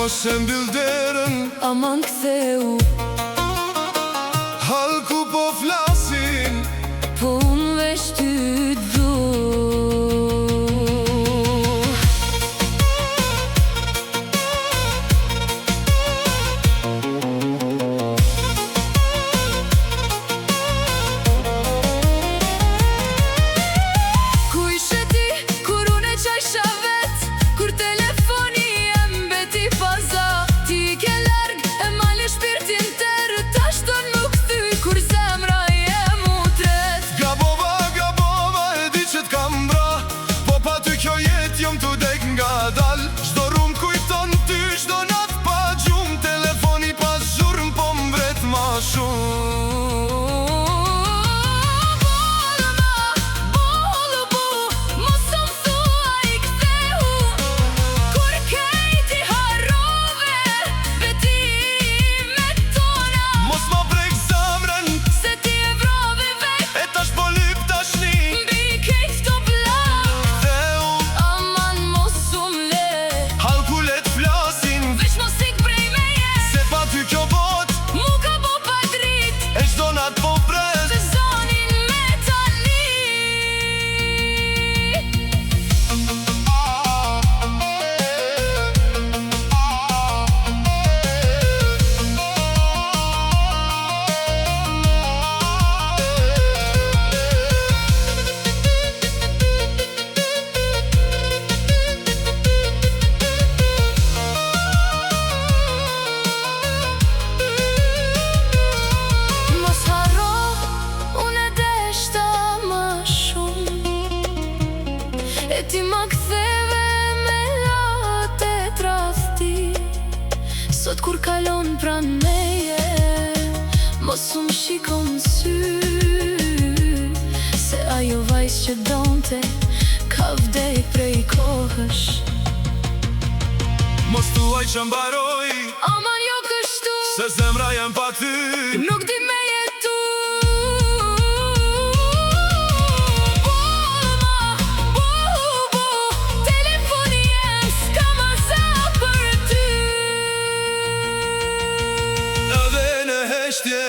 mos e mbyll derën, aman ktheu. Halku po flasin, Po unë veç ty du. Ku ishe ti, kur unë e qajsha vet, kur telefoni e mbeti paza. Ti i ke larg, e mali shpirtin tërë, tash do në nuk thy, kur zemra jem u tret. Gabova, e di që t'kam bra, po pa ty kjo jet jom t'u dek nga dal. Çdo rum kujton ty, çdo nat pa gjum, telefoni pas zhurm po mbret ma shumë. E ti ma ktheve me late trafti, sot kur kalon pran meje, mos më shikon sy, se ajo vajz që donte ka vdek prej kohësh. Mos thuaj që mbaroj, Aman jo kështu, se zemra jem pa ty. nuk di me jetu. Telefoni jem s'ka ma za për ty. Edhe në heshtje